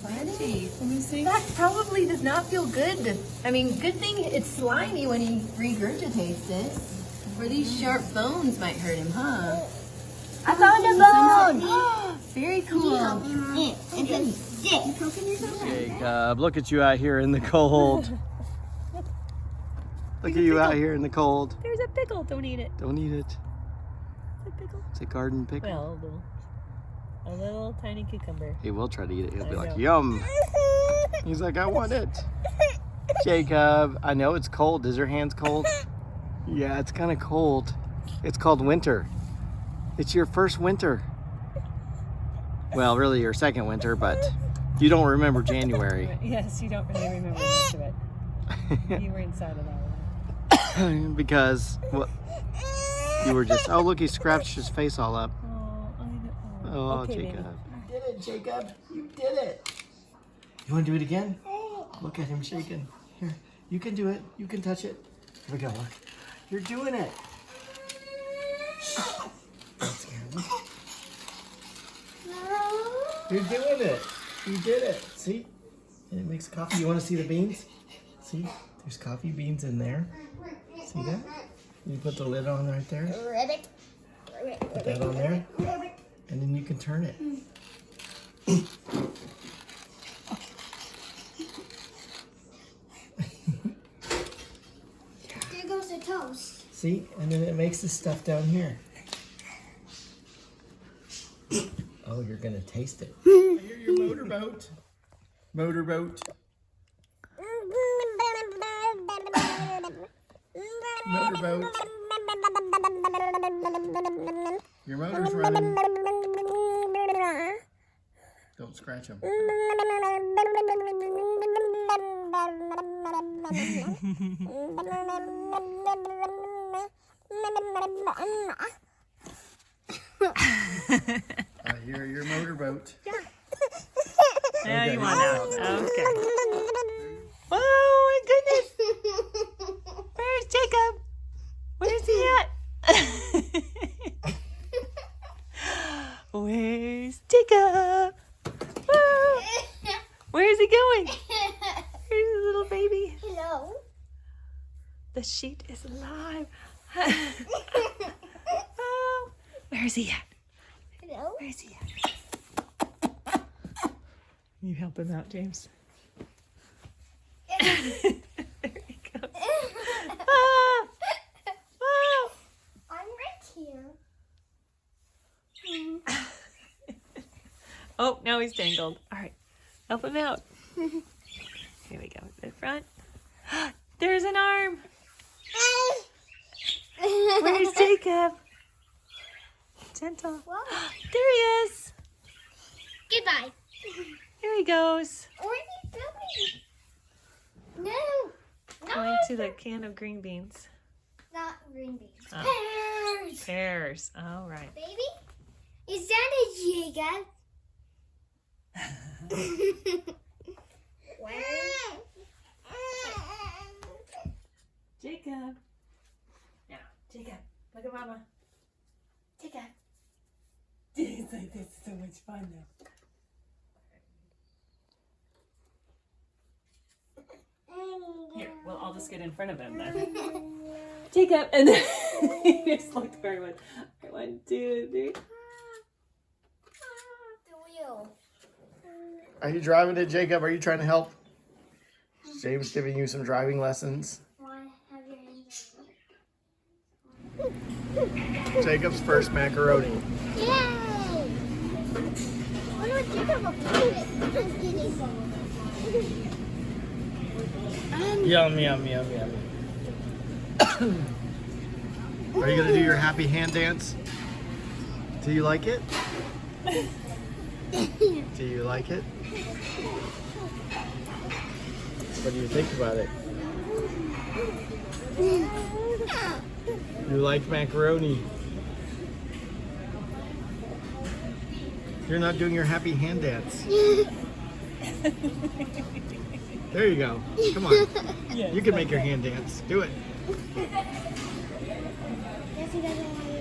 Crunchy. Let me see. That probably does not feel good. I mean, good thing it's slimy when he regurgitates it. Or these sharp bones might hurt him, huh? I found a bone. Very cool. Jacob, look at you out here in the cold. Look at you out here in the cold. There's a pickle. Don't eat it. Don't eat it. It's a pickle. It's a garden pickle. Well, a little tiny cucumber. He will try to eat it. He'll be I like, know. yum. He's like, I want it. Jacob, I know it's cold. Is your hands cold? Yeah, it's kind of cold. It's called winter. It's your first winter. Well, really your second winter, but you don't remember January. Yes, you don't really remember much of it. You were inside of that Because, well, you were just, oh, look, he scratched his face all up. one. Oh, I know. Oh, Okay, Jacob. baby. You did it, Jacob. You did it. You want to do it again? Look at him shaking. Here, you can do it. You can touch it. Here we go. Look. You're doing it. Don't scare me. You're doing it. You did it. See? And it makes coffee. You want to see the beans? See? There's coffee beans in there. See that? You put the lid on right there. Put that on there. And then you can turn it. There goes the toast. See? And then it makes the stuff down here. Oh, you're gonna taste it. I hear your motorboat. Motorboat. Motorboat. Your motor's running. Don't scratch him. I hear your motorboat. Now Okay. you want out. Okay. Oh my goodness. Where's Jacob? Where's he at? Where's Jacob? Whoa. Where's he going? Where's his little baby? Hello. The sheet is alive. Oh, where's he at? Hello. Where's he at? You help him out, James. There he goes. Ah! Ah! I'm right here. Oh, now he's tangled. All right, help him out. Here we go. The front. There's an arm. Where's Jacob? Gentle. Whoa. There he is. Goodbye. Here he goes. What are you doing? No. Going to the can of green beans. Not green beans. Oh. Pears. Pears. All right. Baby? Is that a Jacob? Where? Jacob. Now, Jacob. Look at Mama. Jacob. He's like, this is so much fun now. Here, well, I'll just get in front of him then. Jacob, and then he just looked for one. 1, 2, 3. The wheel. Are you driving it, Jacob? Are you trying to help? James giving you some driving lessons. Why have your hands? Jacob's first macaroni. Yay! What do Jacob Yum, yum, yum, yum. Are you going to do your happy hand dance? Do you like it? Do you like it? What do you think about it? You like macaroni. You're not doing your happy hand dance. There you go. Come on. You can make your hand dance. Do it. Yes, he doesn't want to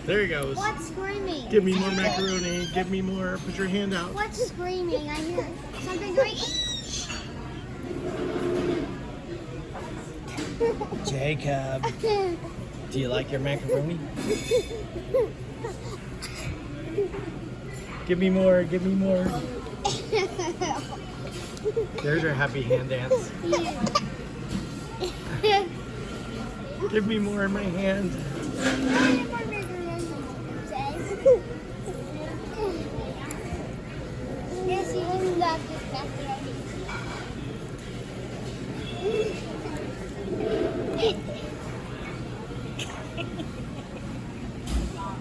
There he goes. What's screaming? Give me more macaroni. Give me more. Put your hand out. What's screaming? I hear something going. Jacob, do you like your macaroni? Give me more. Give me more. There's our happy hand dance. Give me more in my hand. Yes, you love this macaroni.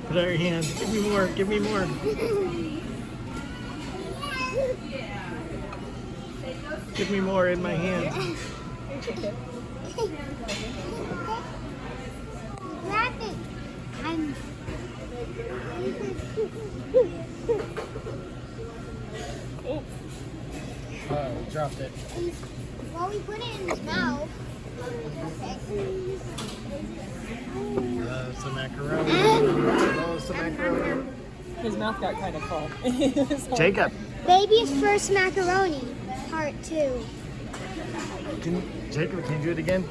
Put out your hand. Give me more. Give me more. Give me more in my hand. Grab it. I'm. Oh, dropped it. Well, we put it in his mouth. Loves the macaroni. Loves the macaroni. His mouth got kind of full. Jacob, Baby's first macaroni, part 2. Jacob, can you do it again?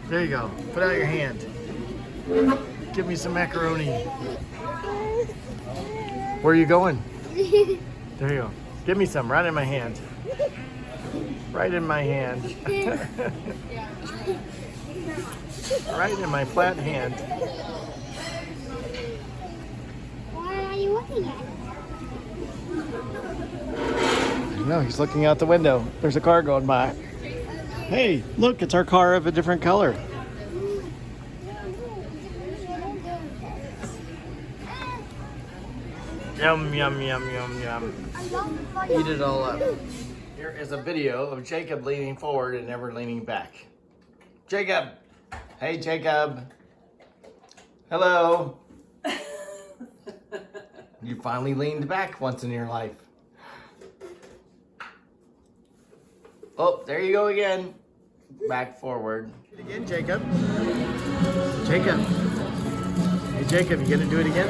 There you go. Put out your hand. Give me some macaroni. Where are you going? There you go. Give me some right in my hand. Right in my hand. Right in my flat hand. Why are you looking at it? No, he's looking out the window. There's a car going by. Hey, look, it's our car of a different color. Yum, yum, yum, yum, yum. Eat it all up. Here is a video of Jacob leaning forward and never leaning back. Jacob! Hey, Jacob. Hello. You finally leaned back once in your life. Oh, there you go again. Back forward. Again, Jacob. Jacob. Hey, Jacob, you gonna do it again?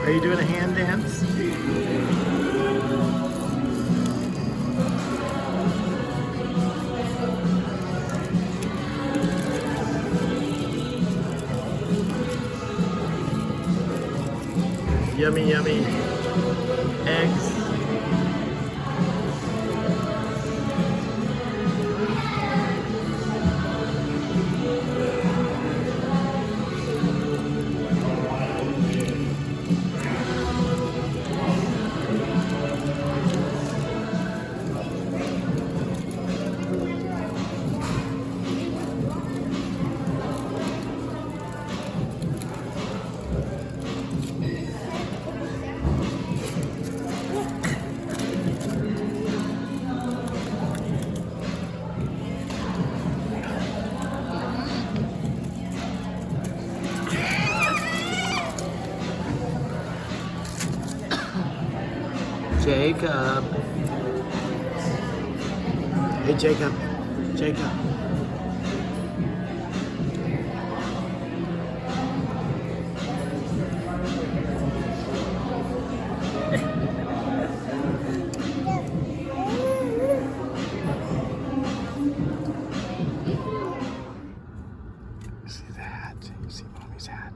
Are you doing a hand dance? Yummy, yummy. Eggs. Jacob. Hey, Jacob. Jacob. See the hat? You see Mommy's hat?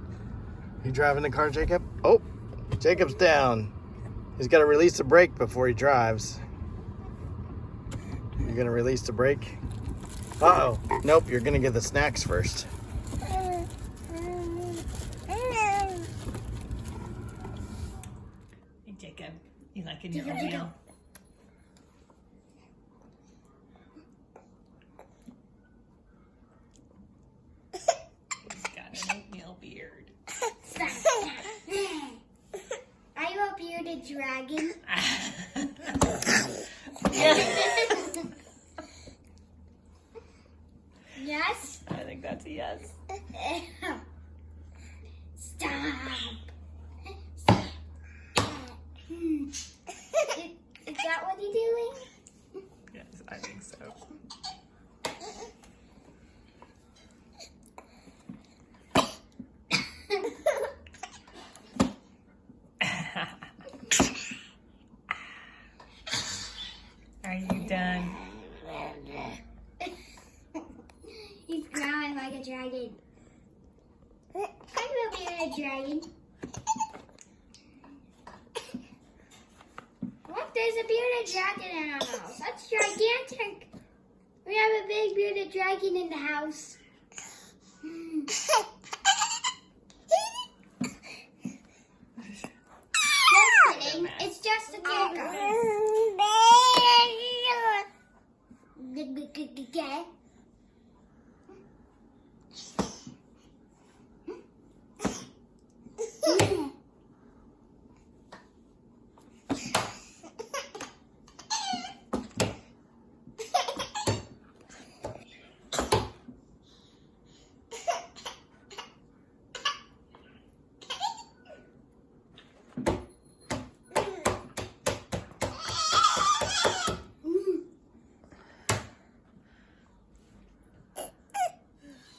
You driving the car, Jacob? Oh, Jacob's down. He's got to release the brake before he drives. You're going to release the brake? Uh-oh. Nope, you're going to get the snacks first. Hey, Jacob, you liking your oatmeal? He's got an oatmeal beard. Are you a bearded dragon? Yes? I think that's a yes. Stop. Is that what you're doing? Yes, I think so. bearded dragon. Look, there's a bearded dragon in our house. That's gigantic. We have a big bearded dragon in the house. Just kidding. It's just a teardrop.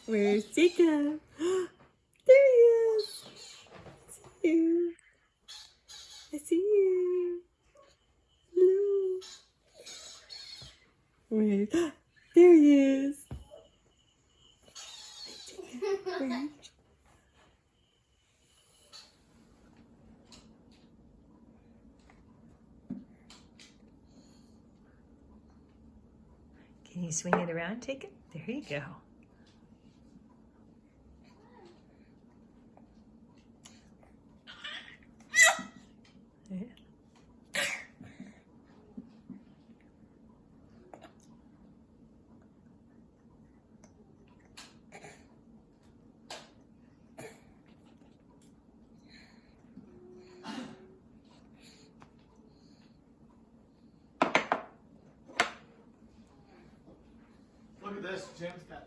Where's Jacob? There he is. I see you. I see you. Hello. Where? There he is. Where? Can you swing it around, Jacob? There you go. Yeah. Look at this. Jim's got